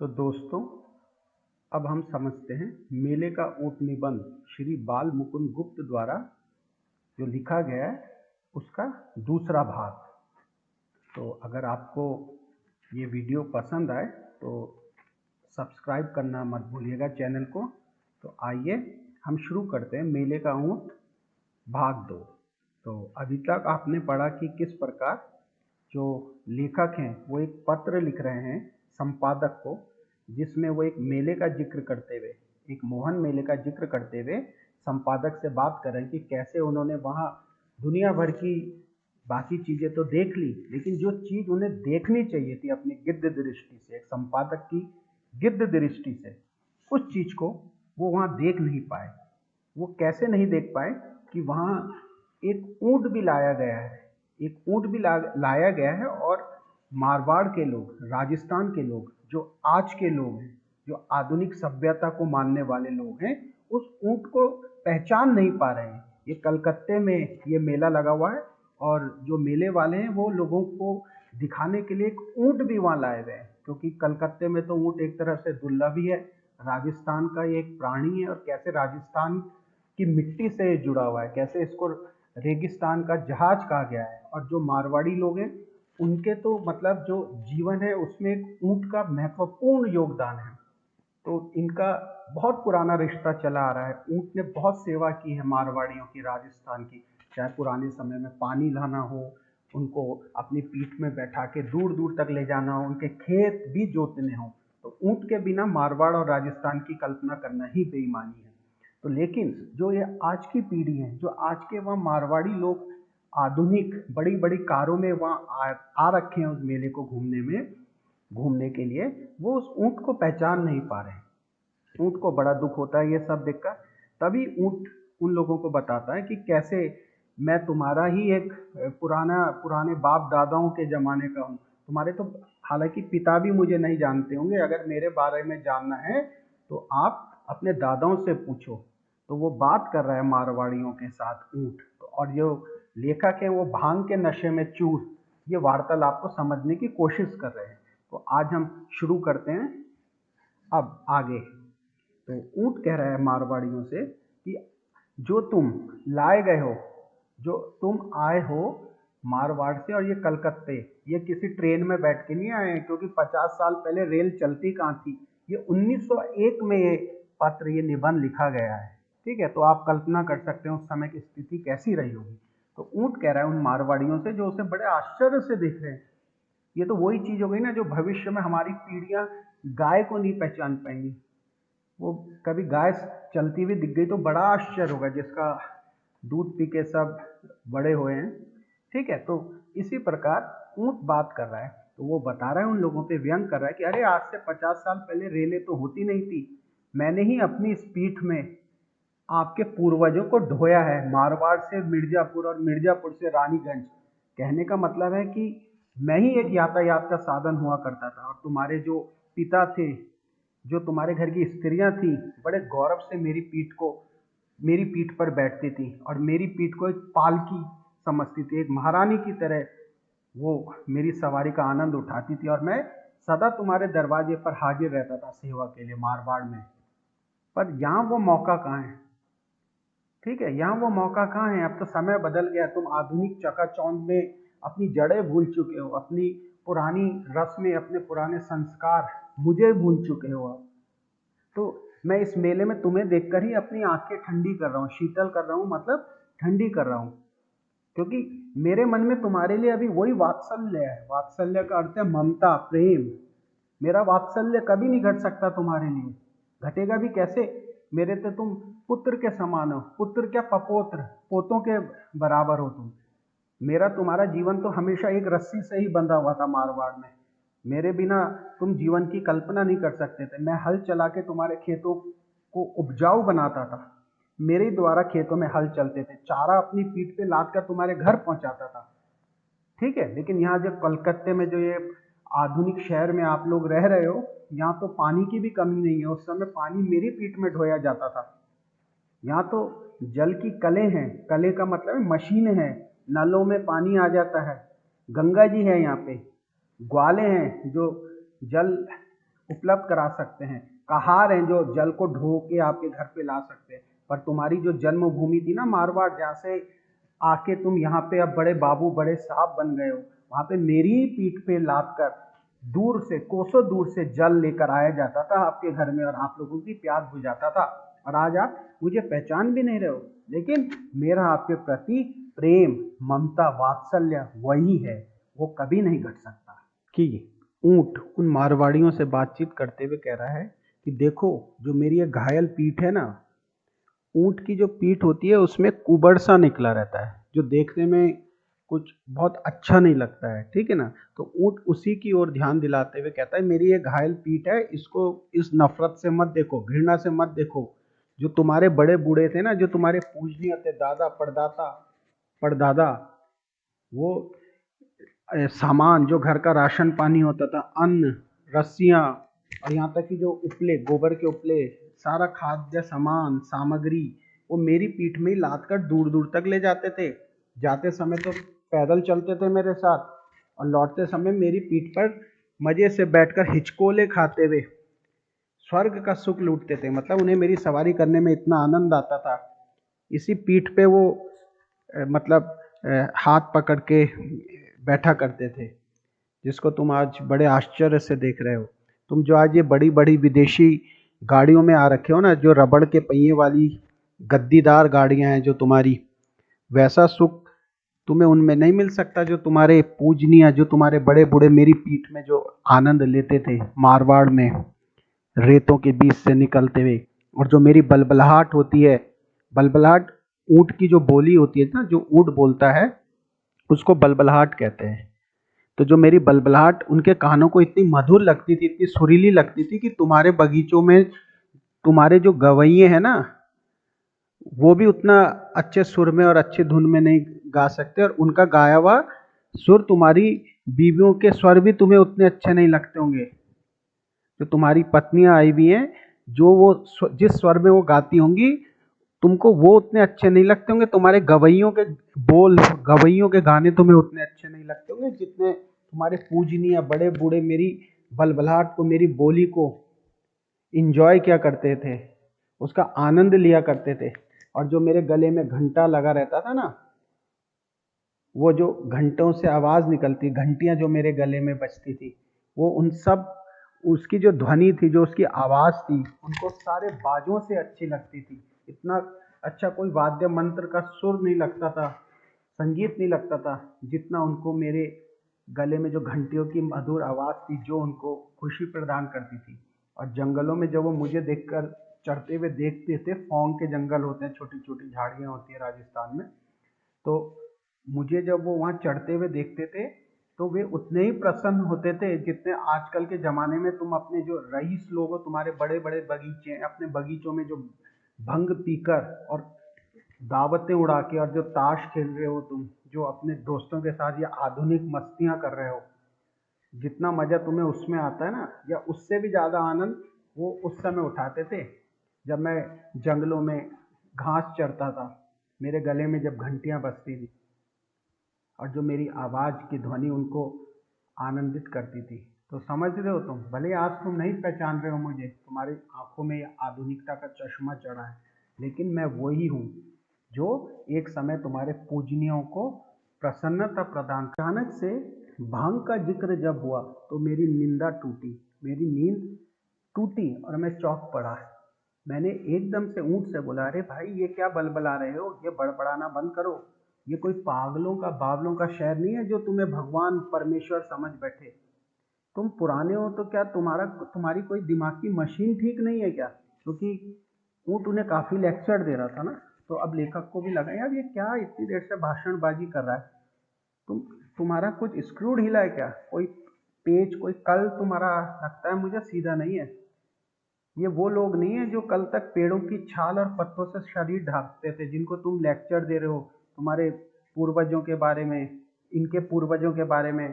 तो दोस्तों, अब हम समझते हैं मेले का ऊट निबंध श्री बाल मुकुंद गुप्त द्वारा जो लिखा गया है उसका दूसरा भाग। तो अगर आपको ये वीडियो पसंद आए तो सब्सक्राइब करना मत भूलिएगा चैनल को। तो आइए हम शुरू करते हैं मेले का ऊँट भाग 2। तो अभी तक आपने पढ़ा कि किस प्रकार जो लेखक हैं वो एक पत्र लिख रहे हैं संपादक को, जिसमें वो एक मेले का जिक्र करते हुए, एक मोहन मेले का जिक्र करते हुए संपादक से बात कर रहे हैं कि कैसे उन्होंने वहाँ दुनिया भर की बाकी चीज़ें तो देख ली, लेकिन जो चीज़ उन्हें देखनी चाहिए थी अपनी गिद्ध दृष्टि से, एक संपादक की गिद्ध दृष्टि से, उस चीज़ को वो वहाँ देख नहीं पाए। वो कैसे नहीं देख पाए कि वहाँ एक ऊँट भी लाया गया है, एक ऊँट भी लाया गया है और मारवाड़ के लोग, राजस्थान के लोग, जो आज के लोग हैं, जो आधुनिक सभ्यता को मानने वाले लोग हैं, उस ऊँट को पहचान नहीं पा रहे हैं। ये कलकत्ते में ये मेला लगा हुआ है और जो मेले वाले हैं वो लोगों को दिखाने के लिए एक ऊँट भी वहाँ लाए हुए हैं, क्योंकि कलकत्ते में तो ऊँट एक तरह से दुर्लभ ही है, राजस्थान का ये एक प्राणी है और कैसे राजस्थान की मिट्टी से जुड़ा हुआ है, कैसे इसको रेगिस्तान का जहाज कहा गया है। और जो मारवाड़ी लोग हैं उनके तो मतलब जो जीवन है उसमें एक ऊँट का महत्वपूर्ण योगदान है। तो इनका बहुत पुराना रिश्ता चला आ रहा है। ऊँट ने बहुत सेवा की है मारवाड़ियों की, राजस्थान की, चाहे पुराने समय में पानी लाना हो, उनको अपनी पीठ में बैठा के दूर दूर तक ले जाना हो, उनके खेत भी जोतने हो। तो ऊँट के बिना मारवाड़ और राजस्थान की कल्पना करना ही बेईमानी है। तो लेकिन जो ये आज की पीढ़ी है, जो आज के वहाँ मारवाड़ी लोग आधुनिक बड़ी बड़ी कारों में वहाँ आ रखे हैं उस मेले को घूमने के लिए, वो उस ऊँट को पहचान नहीं पा रहे। ऊँट को बड़ा दुख होता है ये सब देखकर। तभी ऊँट उन लोगों को बताता है कि कैसे मैं तुम्हारा ही एक पुराने बाप दादाओं के ज़माने का हूँ। तुम्हारे तो हालांकि पिता भी मुझे नहीं जानते होंगे, अगर मेरे बारे में जानना है तो आप अपने दादाओं से पूछो। तो वो बात कर रहा है मारवाड़ियों के साथ ऊँट। तो और जो लेखक है वो भांग के नशे में चूर ये वार्तालाप को समझने की कोशिश कर रहे हैं। तो आज हम शुरू करते हैं अब आगे। तो ऊँट कह रहा है मारवाड़ियों से कि जो तुम लाए गए हो, जो तुम आए हो मारवाड़ से और ये कलकत्ते, ये किसी ट्रेन में बैठ के नहीं आए हैं, क्योंकि 50 साल पहले रेल चलती कहाँ थी। ये 1901 में ये पत्र, ये निबंध लिखा गया है। ठीक है, तो आप कल्पना कर सकते हैं उस समय की स्थिति कैसी रही होगी। तो ऊँट कह रहा है उन मारवाड़ियों से जो उसे बड़े आश्चर्य से देख रहे हैं। ये तो वही चीज़ हो गई ना जो भविष्य में हमारी पीढ़ियाँ गाय को नहीं पहचान पाएंगी। वो कभी गाय चलती हुई दिख गई तो बड़ा आश्चर्य होगा, जिसका दूध पी के सब बड़े हुए हैं। ठीक है, तो इसी प्रकार ऊँट बात कर रहा है। तो वो बता रहा है, उन लोगों पे व्यंग कर रहा है कि अरे आज से 50 साल पहले रेलें तो होती नहीं थी, मैंने ही अपनी इस पीठ में आपके पूर्वजों को ढोया है, मारवाड़ से मिर्जापुर और मिर्जापुर से रानीगंज। कहने का मतलब है कि मैं ही एक यातायात का साधन हुआ करता था और तुम्हारे जो पिता थे, जो तुम्हारे घर की स्त्रियां थी, बड़े गौरव से मेरी पीठ पर बैठती थी और मेरी पीठ को एक पालकी समझती थी, एक महारानी की तरह वो मेरी सवारी का आनंद उठाती थी और मैं सदा तुम्हारे दरवाजे पर हाजिर रहता था सेवा के लिए मारवाड़ में। पर यहाँ वो मौका कहाँ है? ठीक है, यहाँ वो मौका कहाँ है? अब तो समय बदल गया, तुम आधुनिक चकाचौंध में अपनी जड़ें भूल चुके हो, अपनी पुरानी रस्में, अपने पुराने संस्कार मुझे भूल चुके हो अब। तो मैं इस मेले में तुम्हें देखकर ही अपनी आंखें ठंडी कर रहा हूँ, शीतल कर रहा हूँ, मतलब ठंडी कर रहा हूँ, क्योंकि मेरे मन में तुम्हारे लिए अभी वही वात्सल्य है। वात्सल्य का अर्थ है ममता, प्रेम। मेरा वात्सल्य कभी नहीं घट सकता तुम्हारे लिए, घटेगा भी कैसे? मेरे तो तुम पुत्र के समान हो, पुत्र क्या पपोत्र, पोतों के बराबर हो तुम। मेरा तुम्हारा जीवन तो हमेशा एक रस्सी से ही बंधा हुआ था मारवाड़ में। मेरे बिना तुम जीवन की कल्पना नहीं कर सकते थे। मैं हल चला के तुम्हारे खेतों को उपजाऊ बनाता था, मेरे ही द्वारा खेतों में हल चलते थे, चारा अपनी पीठ पे लाद कर तुम्हारे घर पहुंचाता था। ठीक है, लेकिन यहाँ जो कलकत्ते में, जो ये आधुनिक शहर में आप लोग रह रहे हो, यहाँ तो पानी की भी कमी नहीं है। उस समय पानी मेरी पीठ में ढोया जाता था। यहाँ तो जल की कलें हैं, कले का मतलब है मशीन है, नलों में पानी आ जाता है, गंगा जी है यहाँ पे, ग्वाले हैं जो जल उपलब्ध करा सकते हैं, कहार हैं जो जल को ढो के आपके घर पे ला सकते हैं। पर तुम्हारी जो जन्मभूमि थी ना मारवाड़, जहाँ से आके तुम यहाँ पे अब बड़े बाबू बड़े साहब बन गए हो, वहाँ पे मेरी ही पीठ पे लाद कर दूर से कोसों दूर से जल लेकर आया जाता था आपके घर में और आप लोगों की प्यास बुझाता था। और आज आप मुझे पहचान भी नहीं रहे हो, लेकिन मेरा आपके प्रति प्रेम ममता वात्सल्य वही है, वो कभी नहीं घट सकता। कि ऊंट उन मारवाड़ियों से बातचीत करते हुए कह रहा है कि देखो जो मेरी ये घायल पीठ है ना, ऊंट की जो पीठ होती है उसमें कुबड़ सा निकला रहता है जो देखने में कुछ बहुत अच्छा नहीं लगता है, ठीक है ना। तो ऊंट उसी की ओर ध्यान दिलाते हुए कहता है मेरी ये घायल पीठ है, इसको इस नफरत से मत देखो, घृणा से मत देखो। जो तुम्हारे बड़े बूढ़े थे ना, जो तुम्हारे पूजनीय थे, दादा परदाता परदादा, वो सामान जो घर का राशन पानी होता था, अन्न, रस्सियाँ, और यहाँ तक कि जो उपले, गोबर के उपले, सारा खाद्य सामान सामग्री, वो मेरी पीठ में ही लाद कर दूर दूर तक ले जाते थे। जाते समय तो पैदल चलते थे मेरे साथ, और लौटते समय मेरी पीठ पर मजे से बैठकर हिचकोले खाते हुए स्वर्ग का सुख लूटते थे। मतलब उन्हें मेरी सवारी करने में इतना आनंद आता था। इसी पीठ पे वो मतलब हाथ पकड़ के बैठा करते थे, जिसको तुम आज बड़े आश्चर्य से देख रहे हो। तुम जो आज ये बड़ी बड़ी विदेशी गाड़ियों में आ रखे हो ना, जो रबड़ के पहिए वाली गद्दीदार गाड़ियां हैं जो तुम्हारी, वैसा सुख तुम्हें उनमें नहीं मिल सकता जो तुम्हारे पूजनीय, जो तुम्हारे बड़े बूढ़े मेरी पीठ में जो आनंद लेते थे मारवाड़ में रेतों के बीच से निकलते हुए। और जो मेरी बलबलाहट होती है, बलबलाहट ऊँट की जो बोली होती है ना, जो ऊँट बोलता है उसको बलबलाहट कहते हैं। तो जो मेरी बलबलाहट उनके कानों को इतनी मधुर लगती थी, इतनी सुरीली लगती थी कि तुम्हारे बगीचों में तुम्हारे जो गवैये हैं ना, वो भी उतना अच्छे सुर में और अच्छी धुन में नहीं गा सकते, और उनका गाया हुआ सुर तुम्हारी बीवियों के स्वर भी तुम्हें उतने अच्छे नहीं लगते होंगे। जो तुम्हारी पत्नियां आई हुई हैं, जो वो जिस स्वर में वो गाती होंगी, तुमको वो उतने अच्छे नहीं लगते होंगे। तुम्हारे गवैयों के बोल, गवैयों के गाने तुम्हें उतने अच्छे नहीं लगते होंगे जितने तुम्हारे पूजनीय बड़े बूढ़े मेरी बलबलाहट को, मेरी बोली को इंजॉय किया करते थे, उसका आनंद लिया करते थे। और जो मेरे गले में घंटा लगा रहता था ना, वो जो घंटों से आवाज़ निकलती, घंटियां जो मेरे गले में बजती थी, वो उन सब, उसकी जो ध्वनि थी, जो उसकी आवाज़ थी, उनको सारे बाजों से अच्छी लगती थी। इतना अच्छा कोई वाद्य मंत्र का सुर नहीं लगता था, संगीत नहीं लगता था, जितना उनको मेरे गले में जो घंटियों की मधुर आवाज़ थी, जो उनको खुशी प्रदान करती थी। और जंगलों में जब वो मुझे देखकर चढ़ते हुए देखते थे, फौंग के जंगल होते हैं, छोटी छोटी झाड़ियाँ होती है राजस्थान में, तो मुझे जब वो वहाँ चढ़ते हुए देखते थे तो वे उतने ही प्रसन्न होते थे जितने आजकल के ज़माने में तुम अपने जो रईस लोग हो, तुम्हारे बड़े बड़े बगीचे हैं, अपने बगीचों में जो भंग पीकर और दावतें उड़ा के और जो ताश खेल रहे हो तुम, जो अपने दोस्तों के साथ ये आधुनिक मस्तियाँ कर रहे हो, जितना मज़ा तुम्हें उसमें आता है ना, या उससे भी ज़्यादा आनंद वो उस समय उठाते थे जब मैं जंगलों में घास चरता था, मेरे गले में जब घंटियाँ बजती थी और जो मेरी आवाज़ की ध्वनि उनको आनंदित करती थी। तो समझ रहे हो तुम, भले आज तुम नहीं पहचान रहे हो मुझे, तुम्हारी आंखों में आधुनिकता का चश्मा चढ़ा है, लेकिन मैं वही हूँ जो एक समय तुम्हारे पूजनियों को प्रसन्नता प्रदान। अचानक से भांग का जिक्र जब हुआ तो मेरी निंदा टूटी, मेरी नींद टूटी और मैं चौंक पड़ा। मैंने एकदम से ऊँट से बोला, अरे भाई ये क्या बलबला रहे हो, ये बड़बड़ाना बंद करो। ये कोई पागलों का बावलों का शहर नहीं है जो तुम्हें भगवान परमेश्वर समझ बैठे। तुम पुराने हो तो क्या तुम्हारी कोई दिमाग की मशीन ठीक नहीं है क्या? क्योंकि ऊँट उन्हें काफ़ी लेक्चर दे रहा था ना, तो अब लेखक को भी लगा यार ये क्या इतनी देर से भाषणबाजी कर रहा है। तुम तुम्हारा कुछ स्क्रूड हिला है क्या? कोई पेज, कोई कल तुम्हारा लगता है मुझे सीधा नहीं है। ये वो लोग नहीं है जो कल तक पेड़ों की छाल और पत्तों से शरीर ढांकते थे, जिनको तुम लेक्चर दे रहे हो तुम्हारे पूर्वजों के बारे में, इनके पूर्वजों के बारे में।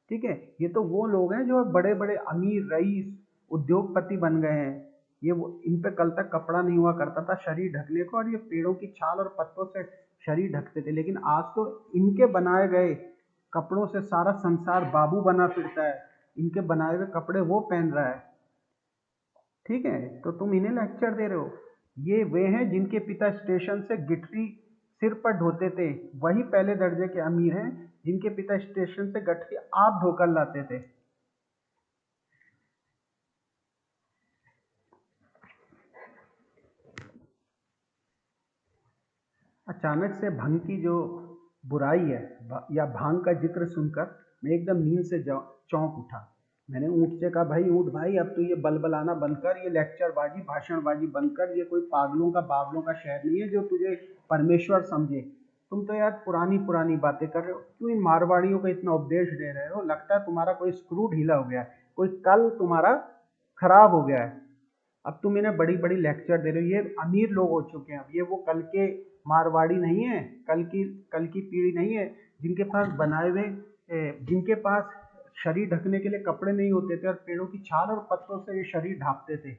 ठीक है, ये तो वो लोग हैं जो बड़े बड़े अमीर रईस उद्योगपति बन गए हैं। ये वो, इन पे कल तक कपड़ा नहीं हुआ करता था शरीर ढकने को, और ये पेड़ों की छाल और पत्तों से शरीर ढकते थे। लेकिन आज तो इनके बनाए गए कपड़ों से सारा संसार बाबू बना फिरता है, इनके बनाए हुए कपड़े वो पहन रहा है। ठीक है, तो तुम इन्हें लेक्चर दे रहे हो। ये वे हैं जिनके पिता स्टेशन से गिठरी सिर पर ढोते थे, वही पहले दर्जे के अमीर हैं जिनके पिता स्टेशन से गठरी आप धोकर लाते थे। अचानक से भंग की जो बुराई है या भांग का जिक्र सुनकर मैं एकदम नींद से चौंक उठा। मैंने ऊँट से कहा, भाई ऊँट भाई, अब तो ये बलबलाना बंद कर, ये लेक्चरबाजी भाषणबाजी बंद कर, ये कोई पागलों का बावलों का शहर नहीं है जो तुझे परमेश्वर समझे। तुम तो यार पुरानी पुरानी बातें कर रहे हो, क्यों इन मारवाड़ियों को इतना उपदेश दे रहे हो? लगता है तुम्हारा कोई स्क्रू ढीला हो गया है, कोई कल तुम्हारा खराब हो गया है। अब तुम इन्हें बड़ी बड़ी लेक्चर दे रहे हो। ये अमीर लोग हो चुके हैं, अब ये वो कल के मारवाड़ी नहीं है, कल की पीढ़ी नहीं है जिनके पास बनाए हुए जिनके पास शरीर ढकने के लिए कपड़े नहीं होते थे और पेड़ों की छाल और पत्तों से ये शरीर ढांपते थे।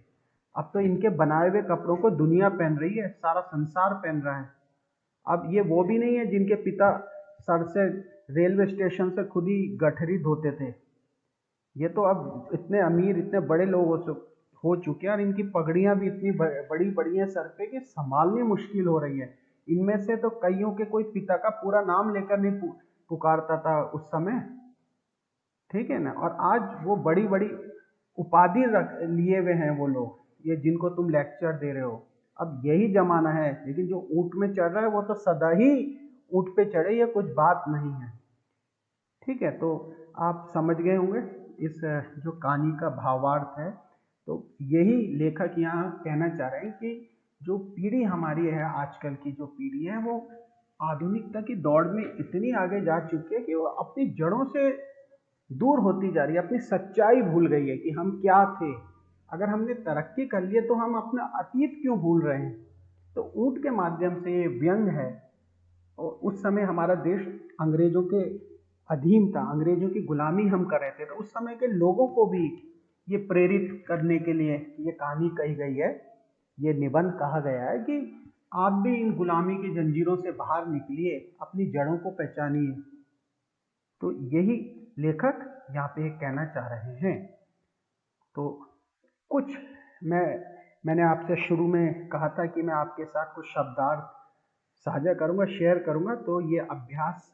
अब तो इनके बनाए हुए कपड़ों को दुनिया पहन रही है, सारा संसार पहन रहा है। अब ये वो भी नहीं है जिनके पिता सर से रेलवे स्टेशन से खुद ही गठरी धोते थे। ये तो अब इतने अमीर, इतने बड़े लोग हो चुके हैं और इनकी पगड़ियां भी इतनी बड़ी बड़ी हैं सर पे कि संभालनी मुश्किल हो रही है। इनमें से तो कईयों के कोई पिता का पूरा नाम लेकर नहीं पुकारता था उस समय, ठीक है ना। और आज वो बड़ी बड़ी उपाधि रख लिए हुए हैं वो लोग, ये जिनको तुम लेक्चर दे रहे हो। अब यही जमाना है, लेकिन जो ऊँट में चढ़ रहा है वो तो सदा ही ऊँट पे चढ़े, ये कुछ बात नहीं है, ठीक है। तो आप समझ गए होंगे इस जो कहानी का भावार्थ है। तो यही लेखक यहाँ कहना चाह रहे हैं कि जो पीढ़ी हमारी है, आजकल की जो पीढ़ी है, वो आधुनिकता की दौड़ में इतनी आगे जा चुकी है कि वो अपनी जड़ों से दूर होती जा रही है, अपनी सच्चाई भूल गई है कि हम क्या थे। अगर हमने तरक्की कर ली है तो हम अपना अतीत क्यों भूल रहे हैं? तो ऊँट के माध्यम से ये व्यंग है। और उस समय हमारा देश अंग्रेजों के अधीन था, अंग्रेजों की गुलामी हम कर रहे थे, तो उस समय के लोगों को भी ये प्रेरित करने के लिए ये कहानी कही गई है, ये निबंध कहा गया है कि आप भी इन गुलामी की जंजीरों से बाहर निकलिए, अपनी जड़ों को पहचानिए। तो यही लेखक यहाँ पे कहना चाह रहे हैं। तो कुछ मैंने आपसे शुरू में कहा था कि मैं आपके साथ कुछ शब्दार्थ साझा करूँगा, शेयर करूँगा। तो ये अभ्यास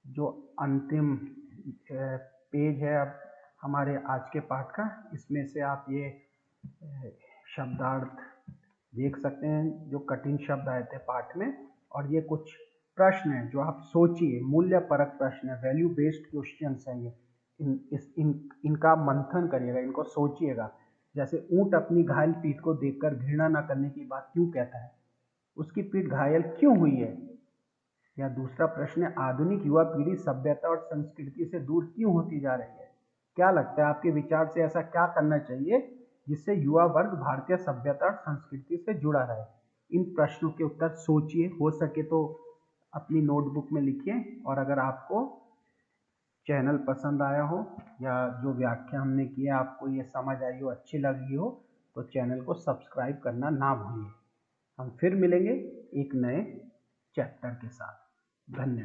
जो अंतिम पेज है अब हमारे आज के पाठ का, इसमें से आप ये शब्दार्थ देख सकते हैं जो कठिन शब्द आए थे पाठ में। और ये कुछ प्रश्न हैं जो आप सोचिए, मूल्य परक प्रश्न है, वैल्यू बेस्ड क्वेश्चंस हैं ये। इनका मंथन करिएगा, इनको सोचिएगा। जैसे ऊँट अपनी घायल पीठ को देखकर घृणा न करने की बात क्यों कहता है, उसकी पीठ घायल क्यों हुई है? या दूसरा प्रश्न है, आधुनिक युवा पीढ़ी सभ्यता और संस्कृति से दूर क्यों होती जा रही है? क्या लगता है आपके विचार से ऐसा क्या करना चाहिए जिससे युवा वर्ग भारतीय सभ्यता और संस्कृति से जुड़ा रहे? इन प्रश्नों के उत्तर सोचिए, हो सके तो अपनी नोटबुक में लिखिए। और अगर आपको चैनल पसंद आया हो या जो व्याख्या हमने किया आपको ये समझ आई हो, अच्छी लगी हो, तो चैनल को सब्सक्राइब करना ना भूलिए। हम फिर मिलेंगे एक नए चैप्टर के साथ। धन्यवाद।